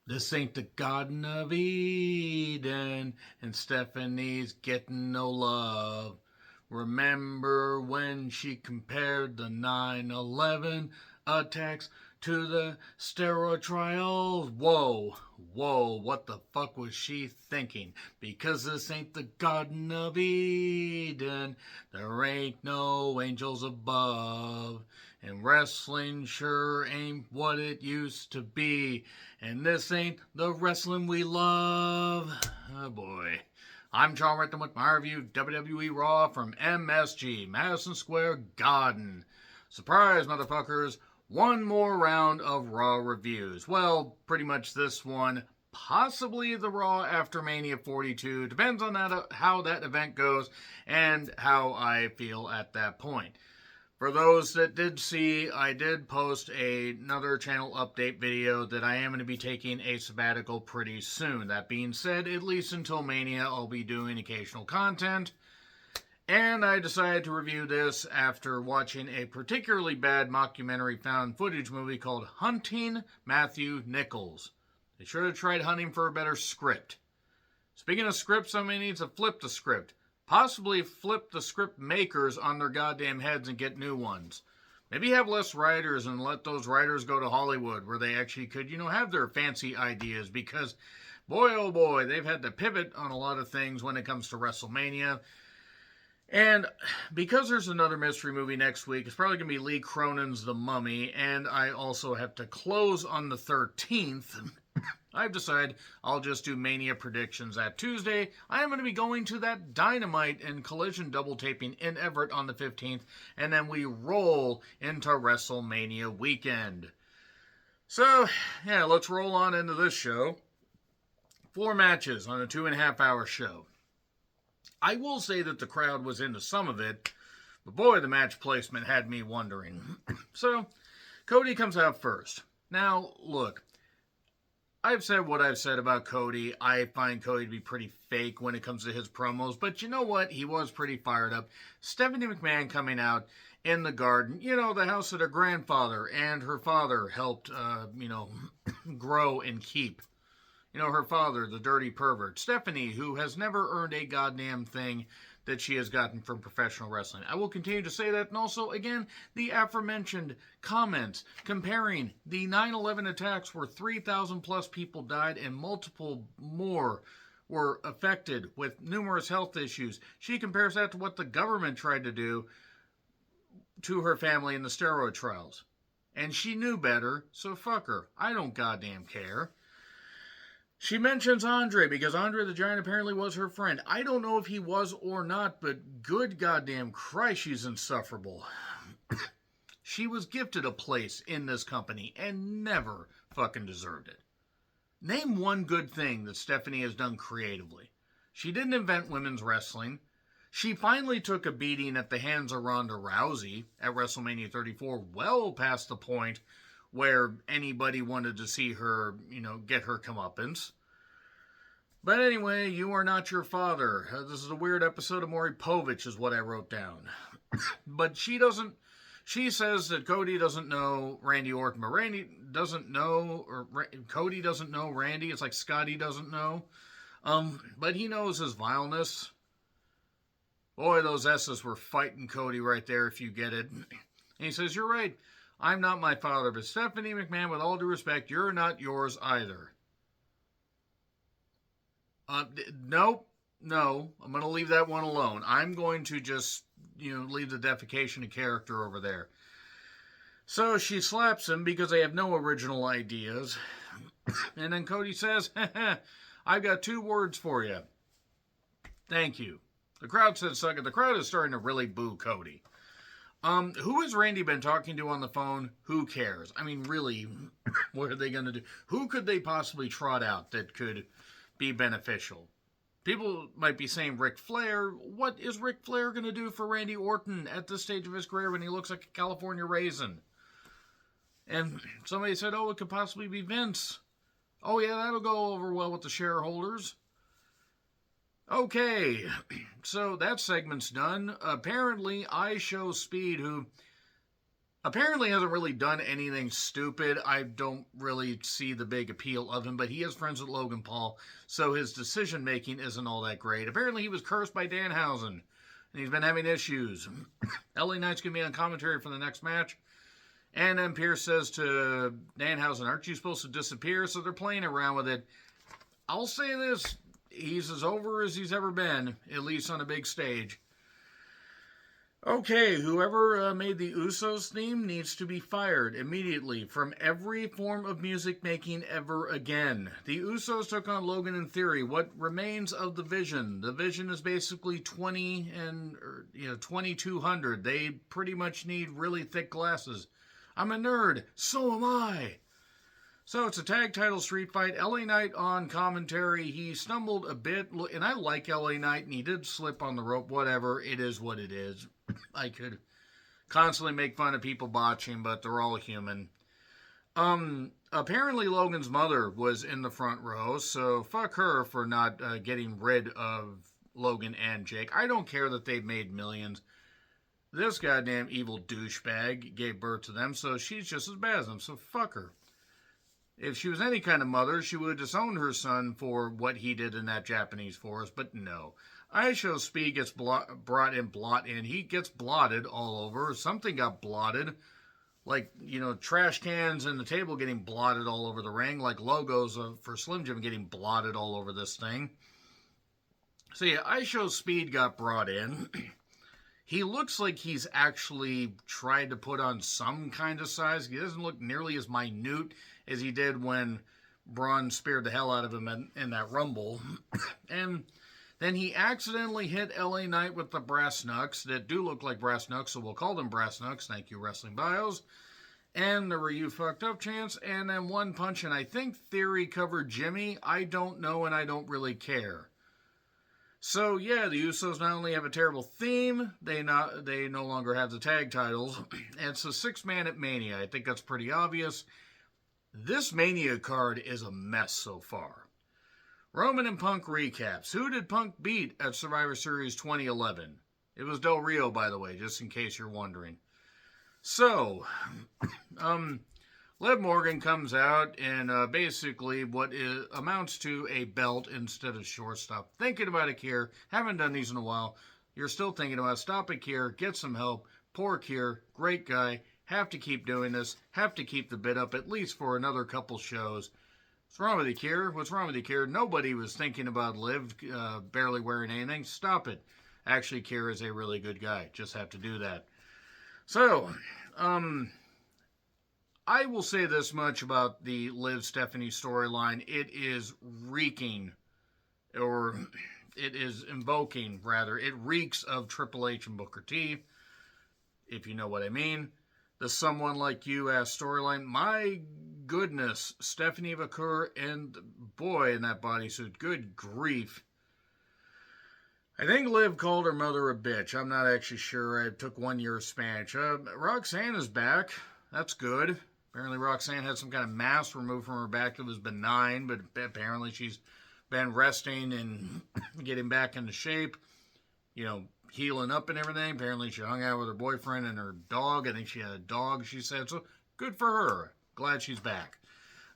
This ain't the Garden of Eden, and Stephanie's getting no love. Remember when she compared the 9/11 attacks to the steroid trials? Whoa, whoa, what the fuck was she thinking? Because this ain't the Garden of Eden, there ain't no angels above. And wrestling sure ain't what it used to be. And this ain't the wrestling we love. Oh boy. I'm John Rickman with my review of WWE Raw from MSG, Madison Square Garden. Surprise, motherfuckers. One more round of Raw reviews. Well, pretty much this one. Possibly the Raw after Mania 42. Depends on how that event goes and how I feel at that point. For those that did see, I did post another channel update video that I am going to be taking a sabbatical pretty soon. That being said, at least until Mania, I'll be doing occasional content. And I decided to review this after watching a particularly bad mockumentary found footage movie called Hunting Matthew Nichols. They should have tried hunting for a better script. Speaking of scripts, somebody needs to flip the script. Possibly flip the script makers on their goddamn heads and get new ones. Maybe have less writers and let those writers go to Hollywood where they actually could, have their fancy ideas, because boy oh boy, they've had to pivot on a lot of things when it comes to WrestleMania. And because there's another mystery movie next week, it's probably going to be Lee Cronin's The Mummy, and I also have to close on the 13th. I've decided I'll just do Mania predictions that Tuesday. I am going to be going to that Dynamite and Collision double taping in Everett on the 15th, and then we roll into WrestleMania weekend. So, yeah, let's roll on into this show. 4 matches on a 2.5 hour show. I will say that the crowd was into some of it, but boy, the match placement had me wondering. So, Cody comes out first. Now, look, I've said what I've said about Cody. I find Cody to be pretty fake when it comes to his promos, but you know what? He was pretty fired up. Stephanie McMahon coming out in the garden, the house that her grandfather and her father helped, grow and keep. Her father, the dirty pervert. Stephanie, who has never earned a goddamn thing that she has gotten from professional wrestling. I will continue to say that. And also, again, the aforementioned comments comparing the 9/11 attacks where 3,000 plus people died and multiple more were affected with numerous health issues. She compares that to what the government tried to do to her family in the steroid trials. And she knew better, so fuck her. I don't goddamn care. She mentions Andre because Andre the Giant apparently was her friend. I don't know if he was or not, but good goddamn Christ, she's insufferable. She was gifted a place in this company and never fucking deserved it. Name one good thing that Stephanie has done creatively. She didn't invent women's wrestling. She finally took a beating at the hands of Ronda Rousey at WrestleMania 34, well past the point where anybody wanted to see her, get her comeuppance. But anyway, you are not your father. This is a weird episode of Maury Povich is what I wrote down. But she says that Cody doesn't know Randy Orton, but Randy doesn't know, or Cody doesn't know Randy. It's like Scotty doesn't know. But he knows his vileness. Boy, those S's were fighting Cody right there, if you get it. And he says, you're right. I'm not my father, but Stephanie McMahon, with all due respect, you're not yours either. Nope. No, I'm going to leave that one alone. I'm going to just, leave the defecation of character over there. So she slaps him because they have no original ideas. And then Cody says, I've got 2 words for you. Thank you. The crowd said suck it. The crowd is starting to really boo Cody. Who has Randy been talking to on the phone? Who cares? I mean, really, what are they going to do? Who could they possibly trot out that could be beneficial? People might be saying Ric Flair. What is Ric Flair going to do for Randy Orton at this stage of his career when he looks like a California raisin? And somebody said, it could possibly be Vince. Oh, yeah, that'll go over well with the shareholders. Okay, so that segment's done. Apparently, I Show Speed, who Apparently hasn't really done anything stupid. I don't really see the big appeal of him, but he is friends with Logan Paul, so his decision making isn't all that great. Apparently he was cursed by Danhausen, and he's been having issues. LA Knight's going to be on commentary for the next match. And then Pierce says to Danhausen, aren't you supposed to disappear? So they're playing around with it. I'll say this, he's as over as he's ever been, at least on a big stage. Okay, whoever made the Usos theme needs to be fired immediately from every form of music making ever again. The Usos took on Logan in Theory. What remains of the Vision? The Vision is basically 2200. They pretty much need really thick glasses. I'm a nerd. So am I. So it's a tag title street fight. LA Knight on commentary. He stumbled a bit, and I like LA Knight, and he did slip on the rope. Whatever. It is what it is. I could constantly make fun of people botching, but they're all human. Apparently Logan's mother was in the front row, so fuck her for not getting rid of Logan and Jake. I don't care that they've made millions. This goddamn evil douchebag gave birth to them, so she's just as bad as them, so fuck her. If she was any kind of mother, she would have disowned her son for what he did in that Japanese forest, but no. Aisho Speed gets brought in. He gets blotted all over. Something got blotted. Like, trash cans and the table getting blotted all over the ring. Like logos for Slim Jim getting blotted all over this thing. So yeah, Aisho Speed got brought in. He looks like he's actually tried to put on some kind of size. He doesn't look nearly as minute as he did when Braun speared the hell out of him in that Rumble. And then he accidentally hit LA Knight with the brass knucks that do look like brass knucks, so we'll call them brass knucks. Thank you, Wrestling Bios. And there were you fucked up chants, and then one punch, and I think Theory covered Jimmy. I don't know, and I don't really care. So yeah, the Usos not only have a terrible theme, they no longer have the tag titles. And it's a 6-man at Mania. I think that's pretty obvious. This Mania card is a mess so far. Roman and Punk recaps. Who did Punk beat at Survivor Series 2011? It was Del Rio, by the way, just in case you're wondering. So, Liv Morgan comes out and basically what amounts to a belt instead of shortstop. Thinking about it, Kier. Haven't done these in a while. You're still thinking about it. Stop it, Kier. Get some help. Poor Kier. Great guy. Have to keep doing this. Have to keep the bid up at least for another couple shows. What's wrong with you, Kier? What's wrong with you, Kier? Nobody was thinking about Liv barely wearing anything. Stop it. Actually, Kier is a really good guy. Just have to do that. So, I will say this much about the Liv Stephanie storyline. It is reeking, or it is invoking, rather. It reeks of Triple H and Booker T, if you know what I mean. The Someone Like You ass storyline. My goodness, Stephanie Vacour and boy in that bodysuit. Good grief. I think Liv called her mother a bitch. I'm not actually sure. I took 1 year of Spanish. Roxanne is back. That's good. Apparently Roxanne had some kind of mass removed from her back that was benign, but apparently she's been resting and getting back into shape. Healing up and everything. Apparently she hung out with her boyfriend and her dog. I think she had a dog, she said. So good for her. Glad she's back.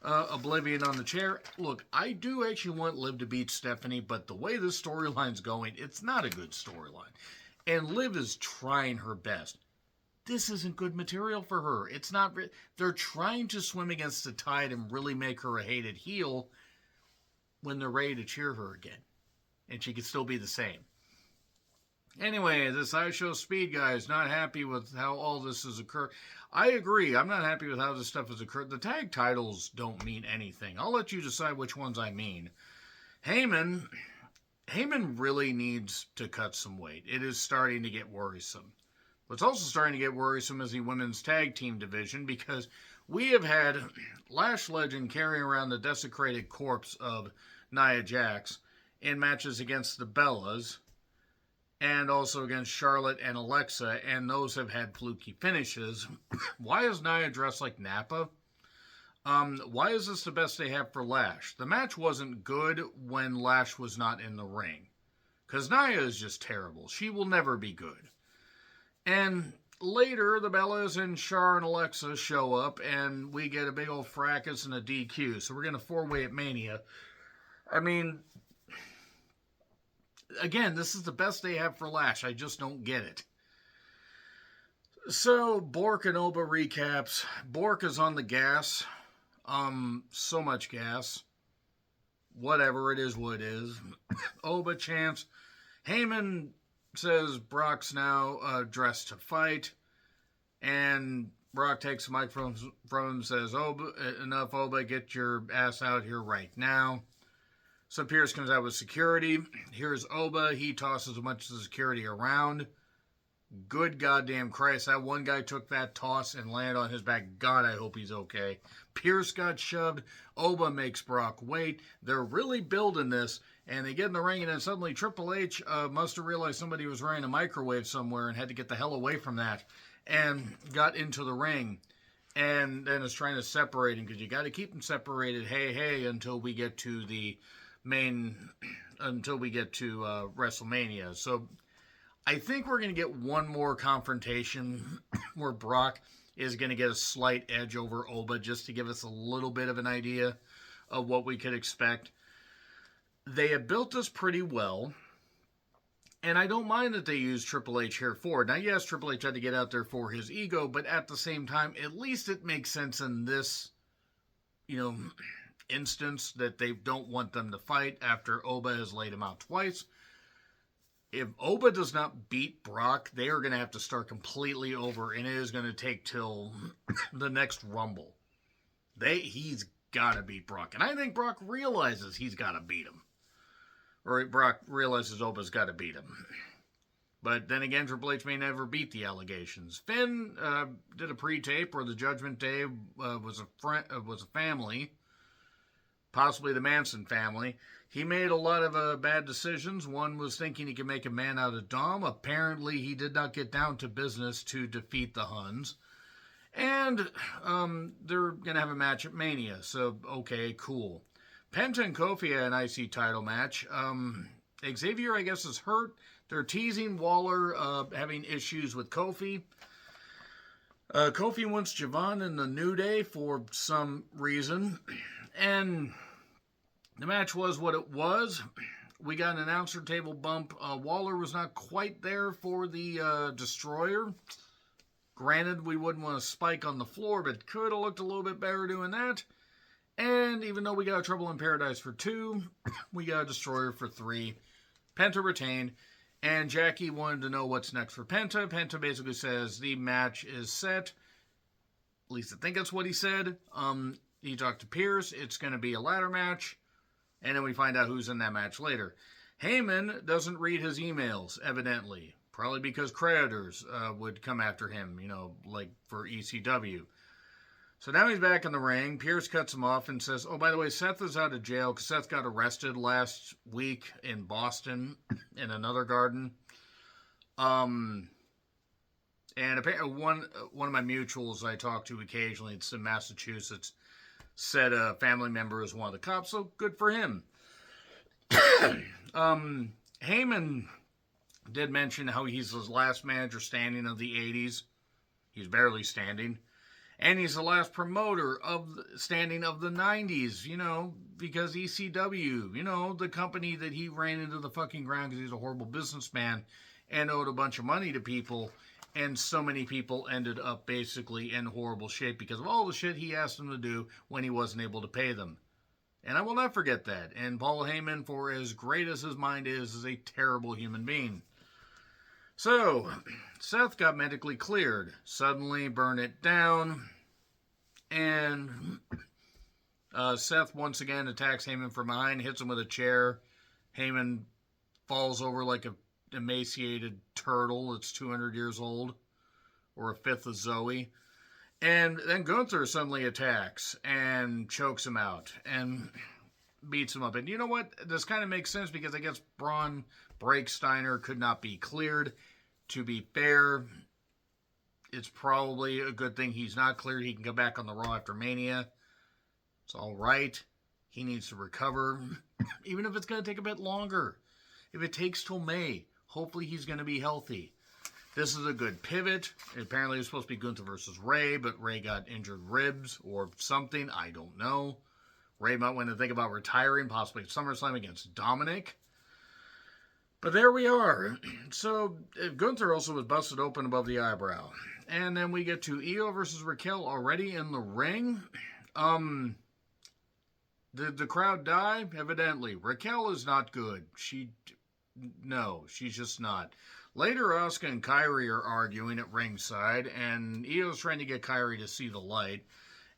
Oblivion on the chair. Look, I do actually want Liv to beat Stephanie, but the way this storyline's going, it's not a good storyline. And Liv is trying her best. This isn't good material for her. It's not. They're trying to swim against the tide and really make her a hated heel when they're ready to cheer her again. And she could still be the same. Anyway, this Aisho Speed guy is not happy with how all this has occurred. I agree. I'm not happy with how this stuff has occurred. The tag titles don't mean anything. I'll let you decide which ones I mean. Heyman really needs to cut some weight. It is starting to get worrisome. What's also starting to get worrisome is the women's tag team division, because we have had Lash Legend carrying around the desecrated corpse of Nia Jax in matches against the Bellas, and also against Charlotte and Alexa, and those have had fluky finishes. Why is Nia dressed like Nappa? Why is this the best they have for Lash? The match wasn't good when Lash was not in the ring, because Nia is just terrible. She will never be good. And later, the Bellas and Char and Alexa show up, and we get a big old fracas and a DQ. So we're going to four-way at Mania. I mean, again, this is the best they have for Lash. I just don't get it. So, Bork and Oba recaps. Bork is on the gas. So much gas. Whatever, it is what it is. Oba chants. Heyman says Brock's now dressed to fight. And Brock takes the mic from him and says, Oba, enough, Oba, get your ass out here right now. So Pierce comes out with security. Here's Oba. He tosses a bunch of security around. Good goddamn Christ, that one guy took that toss and landed on his back. God, I hope he's okay. Pierce got shoved. Oba makes Brock wait. They're really building this, and they get in the ring, and then suddenly Triple H must have realized somebody was running a microwave somewhere and had to get the hell away from that, and got into the ring, and then is trying to separate him, because you got to keep them separated, hey, until we get to the WrestleMania. So I think we're going to get one more confrontation where Brock is going to get a slight edge over Oba, just to give us a little bit of an idea of what we could expect. They have built this pretty well, and I don't mind that they use Triple H here for it. Now, yes, Triple H had to get out there for his ego, but at the same time, at least it makes sense in this, instance that they don't want them to fight after Oba has laid him out twice. If Oba does not beat Brock, they are going to have to start completely over, and it is going to take till the next Rumble. He's got to beat Brock, and I think Brock realizes he's got to beat him. Or Brock realizes Oba's got to beat him. But then again, Triple H may never beat the allegations. Finn did a pre-tape where the Judgment Day was a family, possibly the Manson family. He made a lot of bad decisions. One was thinking he could make a man out of Dom. Apparently, he did not get down to business to defeat the Huns. And they're going to have a match at Mania. So, okay, cool. Penta and Kofi had an IC title match. Xavier, I guess, is hurt. They're teasing Waller having issues with Kofi. Kofi wants Javon in the New Day for some reason. And the match was what it was. We got an announcer table bump. Waller was not quite there for the Destroyer. Granted, we wouldn't want to spike on the floor, but could have looked a little bit better doing that. And even though we got a Trouble in Paradise for 2, we got a Destroyer for 3. Penta retained. And Jackie wanted to know what's next for Penta. Penta basically says the match is set. At least I think that's what he said. He talked to Pierce. It's going to be a ladder match. And then we find out who's in that match later. Heyman doesn't read his emails, evidently. Probably because creditors would come after him, like for ECW. So now he's back in the ring. Pierce cuts him off and says, oh, by the way, Seth is out of jail because Seth got arrested last week in Boston in another garden. And apparently one of my mutuals I talk to occasionally, it's in Massachusetts, said a family member is one of the cops, so good for him. Heyman did mention how he's the last manager standing of the 80s. He's barely standing. And he's the last promoter standing of the 90s, because ECW, the company that he ran into the fucking ground because he's a horrible businessman and owed a bunch of money to people. And so many people ended up basically in horrible shape because of all the shit he asked them to do when he wasn't able to pay them. And I will not forget that. And Paul Heyman, for as great as his mind is a terrible human being. So, Seth got medically cleared. Suddenly, burn it down. And Seth once again attacks Heyman from behind, hits him with a chair. Heyman falls over like a emaciated turtle that's 200 years old, or a fifth of Zoe. And then Gunther suddenly attacks and chokes him out and beats him up. And you know what? This kind of makes sense because I guess Braun Breaksteiner could not be cleared. To be fair, it's probably a good thing he's not cleared. He can go back on the Raw after Mania. It's all right. He needs to recover, even if it's going to take a bit longer. If it takes till May, hopefully he's going to be healthy. This is a good pivot. Apparently it was supposed to be Gunther versus Ray, but Ray got injured ribs or something. I don't know. Ray might want to think about retiring, possibly at SummerSlam against Dominic. But there we are. So Gunther also was busted open above the eyebrow. And then we get to Io versus Raquel already in the ring. Did the crowd die? Evidently. Raquel is not good. No, she's just not. Later, Asuka and Kairi are arguing at ringside, and Io's trying to get Kairi to see the light.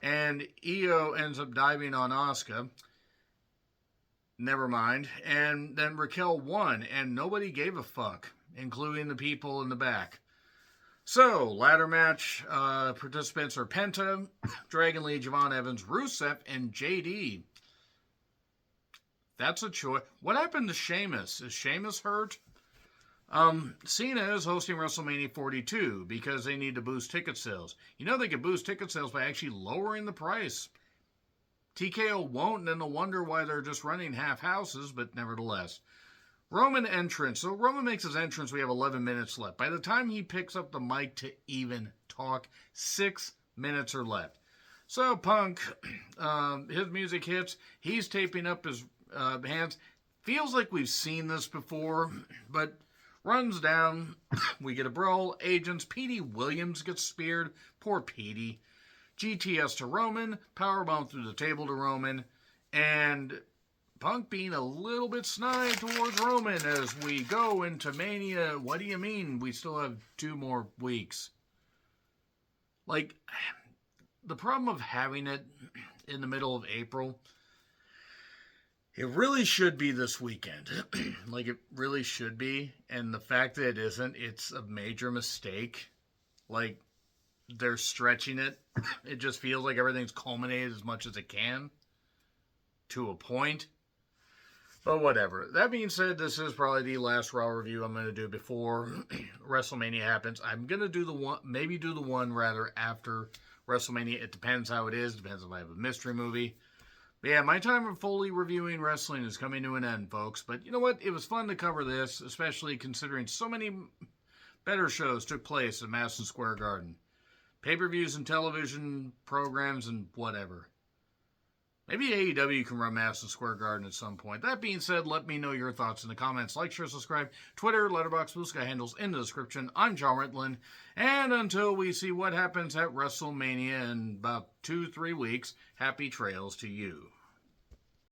And Io ends up diving on Asuka. Never mind. And then Raquel won, and nobody gave a fuck, including the people in the back. So, ladder match participants are Penta, Dragon Lee, Javon Evans, Rusev, and JD. That's a choice. What happened to Sheamus? Is Sheamus hurt? Cena is hosting WrestleMania 42 because they need to boost ticket sales. You know they could boost ticket sales by actually lowering the price. TKO won't, and then they'll wonder why they're just running half houses, but nevertheless. Roman entrance. So Roman makes his entrance. We have 11 minutes left. By the time he picks up the mic to even talk, 6 minutes are left. So Punk, his music hits. He's taping up his hands. Feels like we've seen this before, but runs down. We get a brawl. Agents. Petey Williams gets speared. Poor Petey. GTS to Roman. Powerbomb through the table to Roman. And Punk being a little bit snide towards Roman as we go into Mania. What do you mean? We still have 2 more weeks. Like, the problem of having it in the middle of April, it really should be this weekend. Like, it really should be. And the fact that it isn't, it's a major mistake. Like, they're stretching it. It just feels like everything's culminated as much as it can. To a point. But whatever. That being said, this is probably the last Raw review I'm going to do before WrestleMania happens. I'm going to do the one, maybe do the one rather after WrestleMania. It depends how it is. Depends if I have a mystery movie. But yeah, my time of fully reviewing wrestling is coming to an end, folks. But you know what? It was fun to cover this, especially considering so many better shows took place at Madison Square Garden. Pay-per-views and television programs and whatever. Maybe AEW can run Madison Square Garden at some point. That being said, let me know your thoughts in the comments. Like, share, subscribe. Twitter, Letterboxd, Blue Sky handles in the description. I'm John Ritland. And until we see what happens at WrestleMania in about 2-3 weeks, happy trails to you.